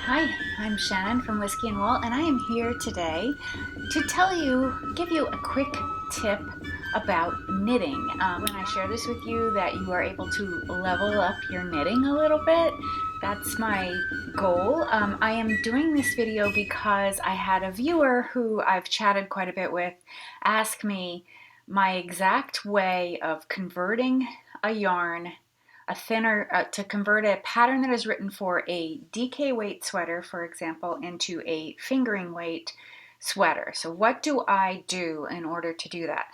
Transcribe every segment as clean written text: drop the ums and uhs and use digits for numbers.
Hi, I'm Shannon from Whisky and Wool, and I am here today to give you a quick tip about knitting. When I share this with you, that you are able to level up your knitting a little bit. That's my goal. I am doing this video because I had a viewer who I've chatted quite a bit with ask me my exact way of converting a yarn to convert a pattern that is written for a DK weight sweater, for example, into a fingering weight sweater. So what do I do in order to do that?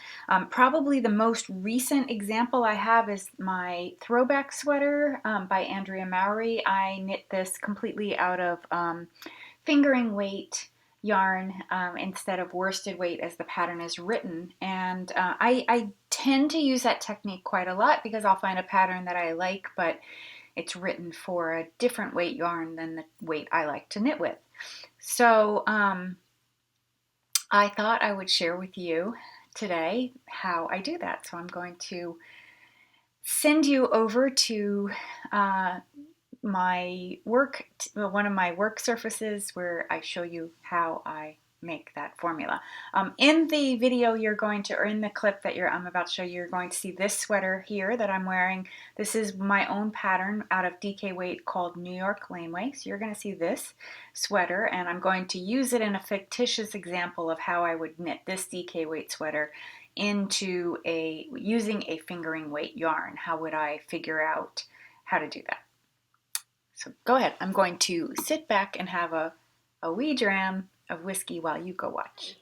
Probably the most recent example I have is my throwback sweater by Andrea Mowry. I knit this completely out of fingering weight yarn instead of worsted weight as the pattern is written, and I tend to use that technique quite a lot because I'll find a pattern that I like, but it's written for a different weight yarn than the weight I like to knit with. So I thought I would share with you today how I do that. So I'm going to send you over to one of my work surfaces where I show you how I make that formula. In the video or in the clip that I'm about to show you, you're going to see this sweater here that I'm wearing. This is my own pattern out of DK weight called New York Laneway. So you're going to see this sweater, and I'm going to use it in a fictitious example of how I would knit this DK weight sweater into using a fingering weight yarn. How would I figure out how to do that? So go ahead. I'm going to sit back and have a wee dram of whiskey while you go watch.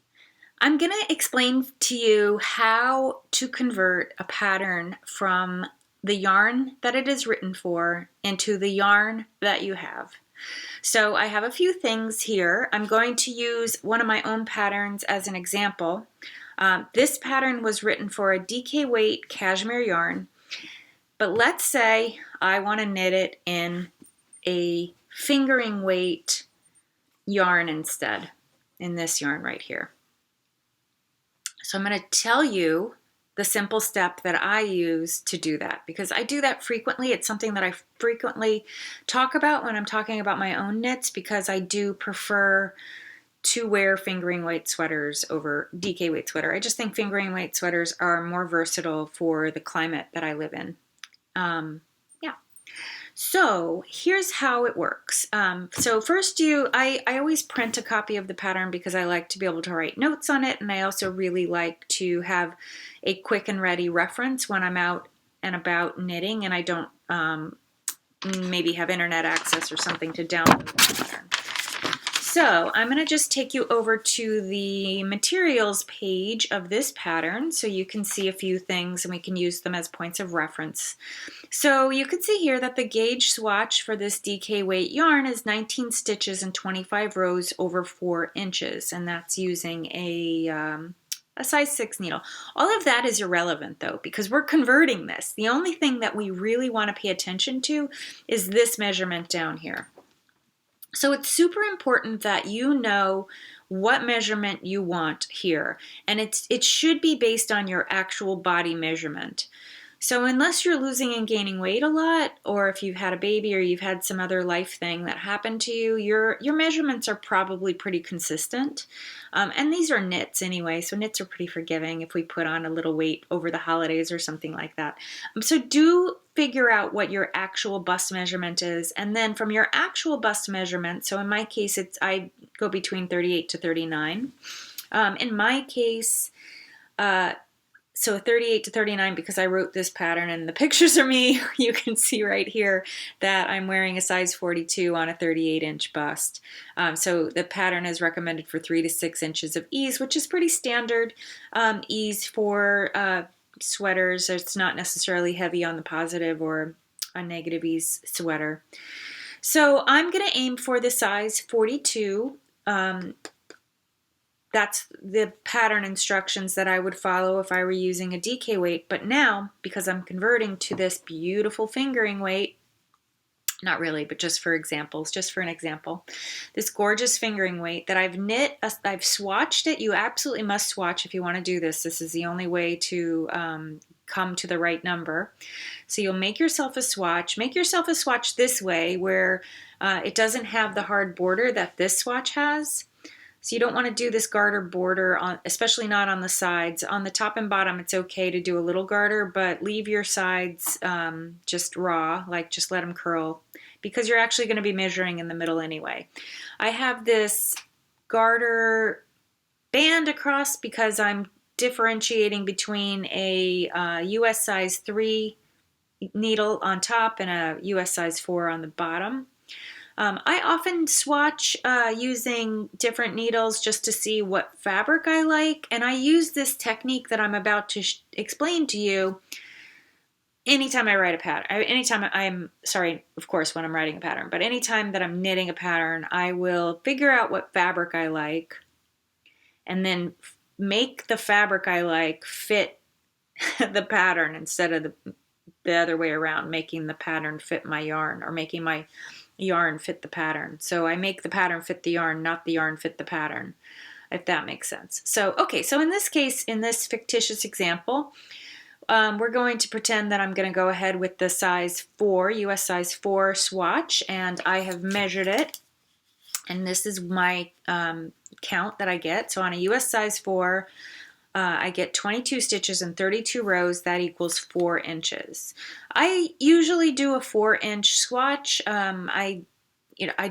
I'm going to explain to you how to convert a pattern from the yarn that it is written for into the yarn that you have. So I have a few things here. I'm going to use one of my own patterns as an example. This pattern was written for a DK weight cashmere yarn, but let's say I want to knit it in a fingering weight yarn instead, in this yarn right here. So I'm going to tell you the simple step that I use to do that, because I do that frequently. It's something that I frequently talk about when I'm talking about my own knits, because I do prefer to wear fingering weight sweaters over DK weight sweater. I just think fingering weight sweaters are more versatile for the climate that I live in. So here's how it works. So first I always print a copy of the pattern because I like to be able to write notes on it, and I also really like to have a quick and ready reference when I'm out and about knitting and I don't maybe have internet access or something to download the pattern. So I'm going to just take you over to the materials page of this pattern so you can see a few things and we can use them as points of reference. So you can see here that the gauge swatch for this DK weight yarn is 19 stitches and 25 rows over 4 inches, and that's using a size 6 needle. All of that is irrelevant though, because we're converting this. The only thing that we really want to pay attention to is this measurement down here. So it's super important that you know what measurement you want here, and it should be based on your actual body measurement. So unless you're losing and gaining weight a lot, or if you've had a baby or you've had some other life thing that happened to you, your measurements are probably pretty consistent. And these are knits anyway, so knits are pretty forgiving if we put on a little weight over the holidays or something like that. So do figure out what your actual bust measurement is, and then from your actual bust measurement, so in my case I go between 38 to 39. In my case, so 38 to 39, because I wrote this pattern and the pictures are me, you can see right here that I'm wearing a size 42 on a 38-inch bust. So the pattern is recommended for 3 to 6 inches of ease, which is pretty standard ease for sweaters. It's not necessarily heavy on the positive or a negative ease sweater. So I'm going to aim for the size 42. That's the pattern instructions that I would follow if I were using a DK weight. But now, because I'm converting to this beautiful fingering weight, Not really, but just for examples, just for an example, this gorgeous fingering weight that I've knit, I've swatched it. You absolutely must swatch if you want to do this. This is the only way to come to the right number. So you'll make yourself a swatch. Make yourself a swatch this way where it doesn't have the hard border that this swatch has. So you don't want to do this garter border, on, especially not on the sides. On the top and bottom, it's okay to do a little garter, but leave your sides just raw, like just let them curl, because you're actually going to be measuring in the middle anyway. I have this garter band across because I'm differentiating between a US size 3 needle on top and a US size 4 on the bottom. I often swatch using different needles just to see what fabric I like, and I use this technique that I'm about to explain to you anytime I write a pattern. Anytime of course, when I'm writing a pattern, but anytime that I'm knitting a pattern, I will figure out what fabric I like and then make the fabric I like fit the pattern instead of the other way around, making the pattern fit my yarn, or making my yarn fit the pattern. So I make the pattern fit the yarn, not the yarn fit the pattern, if that makes sense. So, okay, so in this case, in this fictitious example, we're going to pretend that I'm going to go ahead with the size 4, US size 4 swatch, and I have measured it, and this is my count that I get. So on a US size 4, I get 22 stitches and 32 rows. That equals 4 inches. I usually do a 4-inch swatch. I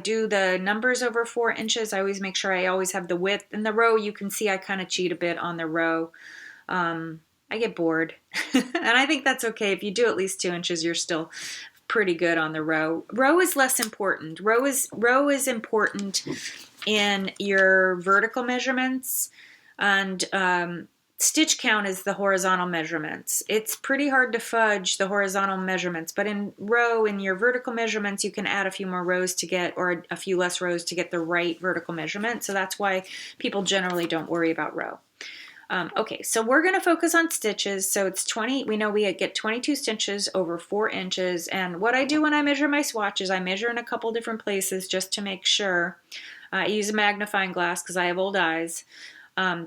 do the numbers over 4 inches. I always make sure I always have the width. In the row, you can see I kind of cheat a bit on the row. I get bored, and I think that's okay. If you do at least 2 inches, you're still pretty good on the row. Row is less important. Row is important in your vertical measurements, and stitch count is the horizontal measurements. It's pretty hard to fudge the horizontal measurements, but in your vertical measurements, you can add a few more rows to get, or a few less rows to get the right vertical measurement. So that's why people generally don't worry about row. Okay, so we're going to focus on stitches. So it's 20, we know we get 22 stitches over 4 inches. And what I do when I measure my swatches, I measure in a couple different places just to make sure. I use a magnifying glass because I have old eyes,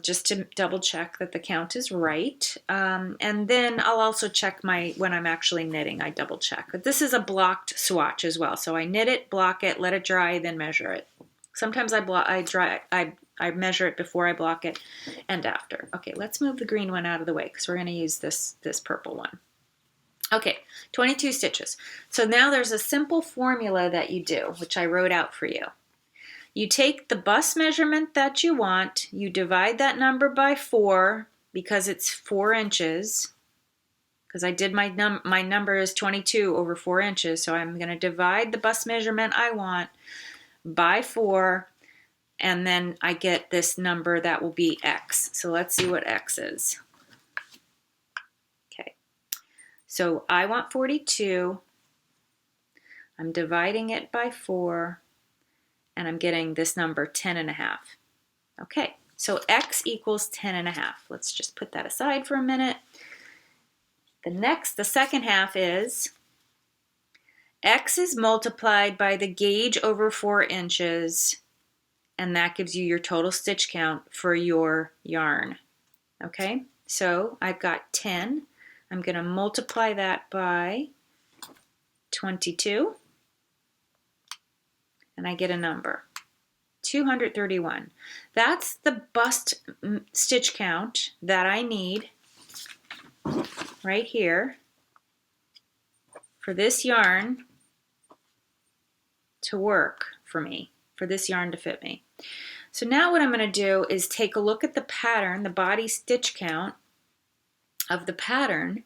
just to double check that the count is right. And then I'll also check when I'm actually knitting, I double check. But this is a blocked swatch as well. So I knit it, block it, let it dry, then measure it. Sometimes I measure it before I block it and after. Okay, let's move the green one out of the way because we're going to use this purple one. Okay, 22 stitches. So now there's a simple formula that you do, which I wrote out for you. You take the bust measurement that you want, you divide that number by 4 because it's 4 inches, because I did my number is 22 over 4 inches, so I'm going to divide the bust measurement I want by 4, and then I get this number that will be X. So let's see what X is. Okay, so I want 42. I'm dividing it by 4, and I'm getting this number 10.5. Okay, so X equals 10.5. Let's just put that aside for a minute. The second half is X is multiplied by the gauge over 4 inches, and that gives you your total stitch count for your yarn. Okay, so I've got 10. I'm going to multiply that by 22, and I get a number, 231. That's the bust stitch count that I need right here for this yarn to work for me, for this yarn to fit me. So now what I'm going to do is take a look at the pattern, the body stitch count of the pattern.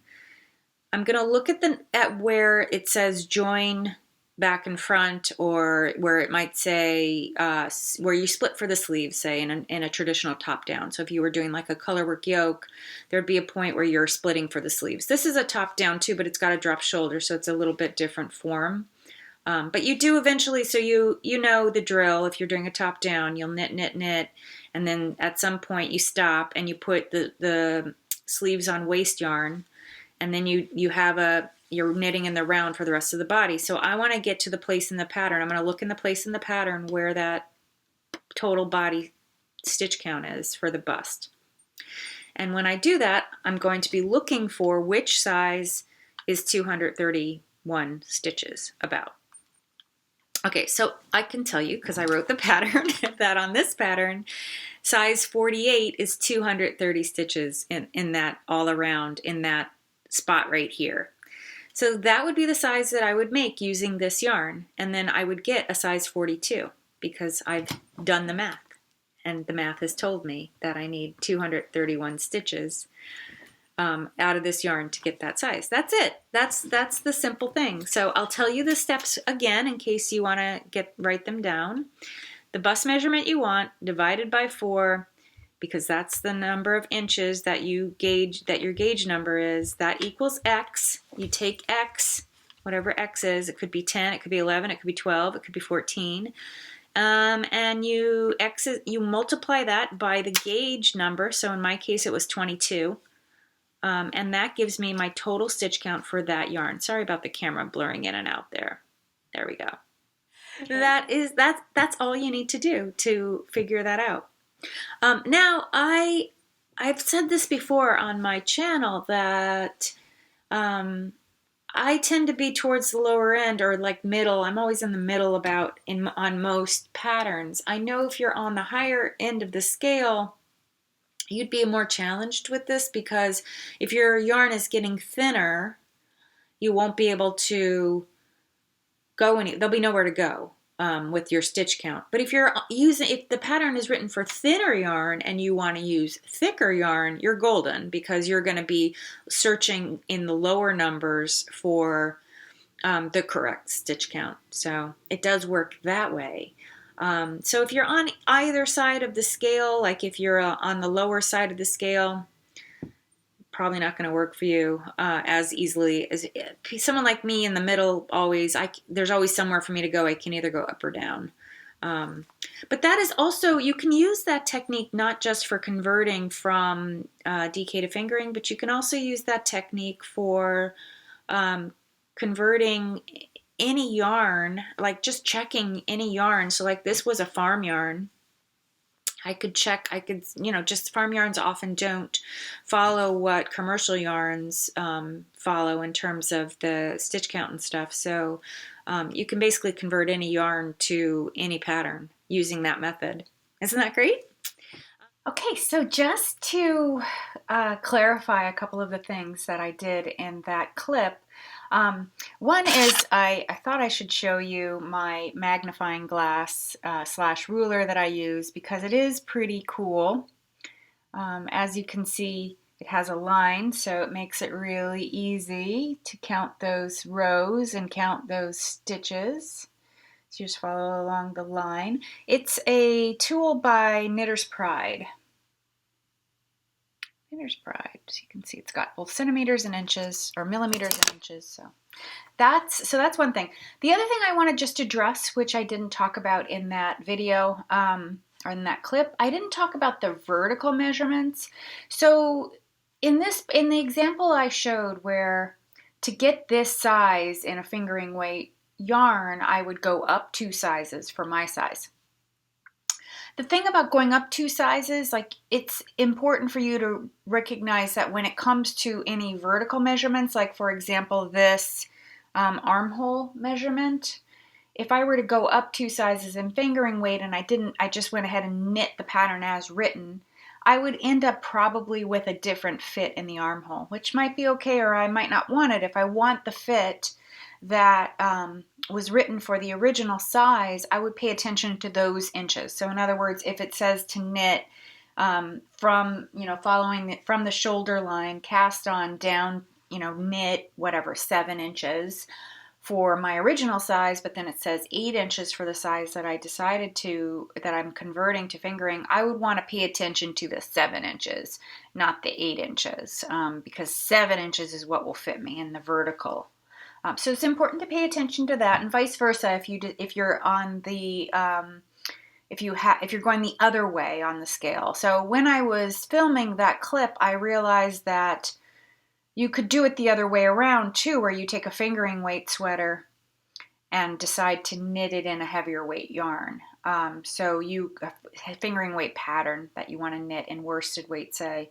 I'm going to look at where it says join back and front, or where it might say where you split for the sleeves, say in a traditional top down. So if you were doing like a colorwork yoke, there'd be a point where you're splitting for the sleeves. This is a top down too, but it's got a drop shoulder, so it's a little bit different form. But you do eventually, so you know the drill. If you're doing a top down, you'll knit, knit, knit, and then at some point you stop and you put the sleeves on waste yarn, and then you have you're knitting in the round for the rest of the body. So I want to get to the place in the pattern. I'm going to look in the place in the pattern where that total body stitch count is for the bust. And when I do that, I'm going to be looking for which size is 231 stitches about. Okay, so I can tell you, because I wrote the pattern, that on this pattern, size 48 is 230 stitches in that all around, in that spot right here. So that would be the size that I would make using this yarn. And then I would get a size 42 because I've done the math. And the math has told me that I need 231 stitches out of this yarn to get that size. That's it. That's the simple thing. So I'll tell you the steps again in case you want to write them down. The bust measurement you want divided by 4, because that's the number of inches that you gauge, that your gauge number is. That equals X. You take X, whatever X is. It could be 10, it could be 11, it could be 12, it could be 14. And you multiply that by the gauge number. So in my case, it was 22. And that gives me my total stitch count for that yarn. Sorry about the camera blurring in and out there. There we go. Okay. That's all you need to do to figure that out. Now I've said this before on my channel that I tend to be towards the lower end or like middle. I'm always in the middle on most patterns. I know if you're on the higher end of the scale, you'd be more challenged with this because if your yarn is getting thinner, you won't be able to go there'll be nowhere to go with your stitch count. But if the pattern is written for thinner yarn and you want to use thicker yarn, you're golden because you're going to be searching in the lower numbers for the correct stitch count. So it does work that way. So if you're on either side of the scale, like if you're on the lower side of the scale, probably not going to work for you as easily as someone like me in the middle. There's always somewhere for me to go. I can either go up or down. But that is also, you can use that technique not just for converting from DK to fingering, but you can also use that technique for converting any yarn, like just checking any yarn. So like this was a farm yarn. Just farm yarns often don't follow what commercial yarns follow in terms of the stitch count and stuff. So you can basically convert any yarn to any pattern using that method. Isn't that great? Okay, so just to clarify a couple of the things that I did in that clip. One is I thought I should show you my magnifying glass / ruler that I use because it is pretty cool. As you can see, it has a line, so it makes it really easy to count those rows and count those stitches. So you just follow along the line. It's a tool by Knitter's Pride. Knitter's Pride. So you can see it's got both centimeters and inches, or millimeters and inches. So that's one thing. The other thing I want to just address, which I didn't talk about in that video or in that clip, I didn't talk about the vertical measurements. So in the example I showed, where to get this size in a fingering weight yarn, I would go up 2 sizes for my size. The thing about going up 2 sizes, like it's important for you to recognize that when it comes to any vertical measurements, like for example, this armhole measurement, if I were to go up 2 sizes in fingering weight and I just went ahead and knit the pattern as written, I would end up probably with a different fit in the armhole, which might be okay, or I might not want it. If I want the fit that was written for the original size, I would pay attention to those inches. So in other words, if it says to knit from the shoulder line, cast on down, knit whatever 7 inches for my original size, but then it says 8 inches for the size that that I'm converting to fingering, I would want to pay attention to the 7 inches, not the 8 inches, because 7 inches is what will fit me in the vertical. So it's important to pay attention to that, and vice versa. If you're going the other way on the scale. So when I was filming that clip, I realized that You could do it the other way around too, where you take a fingering weight sweater and decide to knit it in a heavier weight yarn. So you a fingering weight pattern that you want to knit in worsted weight, say,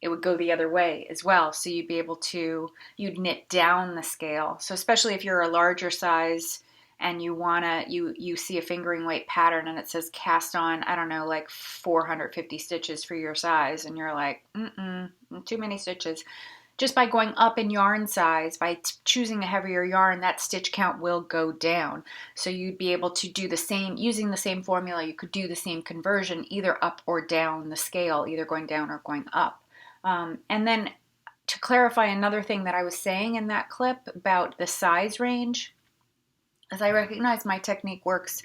it would go the other way as well. So you'd be able to, you'd knit down the scale. So especially if you're a larger size and you see a fingering weight pattern and it says cast on, I don't know, like 450 stitches for your size, and you're like, too many stitches. Just by going up in yarn size, by choosing a heavier yarn, that stitch count will go down. So you'd be able to do the same, using the same formula, you could do the same conversion either up or down the scale, either going down or going up. And then to clarify another thing that I was saying in that clip about the size range, as I recognize my technique works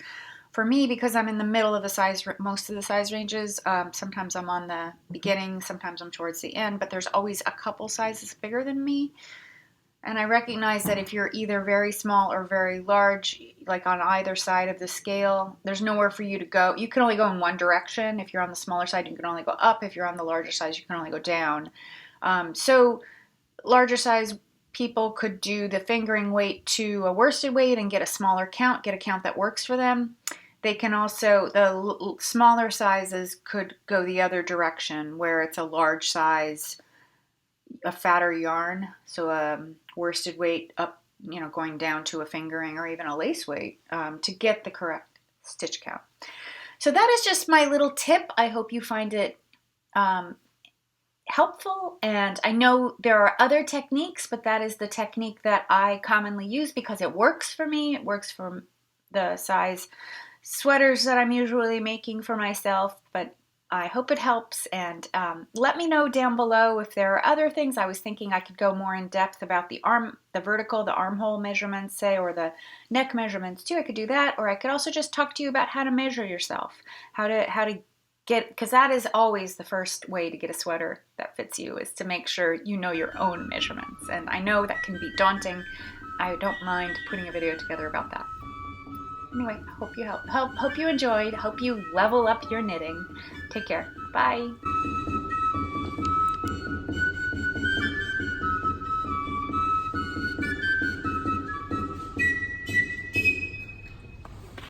for me because I'm in the middle of the size, most of the size ranges. Sometimes I'm on the beginning, sometimes I'm towards the end, but there's always a couple sizes bigger than me. And I recognize that if you're either very small or very large, like on either side of the scale, there's nowhere for you to go. You can only go in one direction. If you're on the smaller side, you can only go up. If you're on the larger size, you can only go down. So larger size people could do the fingering weight to a worsted weight and get a smaller count, get a count that works for them. They can also, the smaller sizes could go the other direction where it's a large size, a fatter yarn, so a worsted weight up, going down to a fingering or even a lace weight to get the correct stitch count. So that is just my little tip. I hope you find it helpful, and I know there are other techniques, but that is the technique that I commonly use because it works for me. It works for the size sweaters that I'm usually making for myself, but I hope it helps, and let me know down below if there are other things. I was thinking I could go more in depth about the vertical, the armhole measurements, say, or the neck measurements too. I could do that, or I could also just talk to you about how to measure yourself, how to get, because that is always the first way to get a sweater that fits you, is to make sure you know your own measurements. And I know that can be daunting. I don't mind putting a video together about that. Anyway, hope you enjoyed. Hope you level up your knitting. Take care. Bye.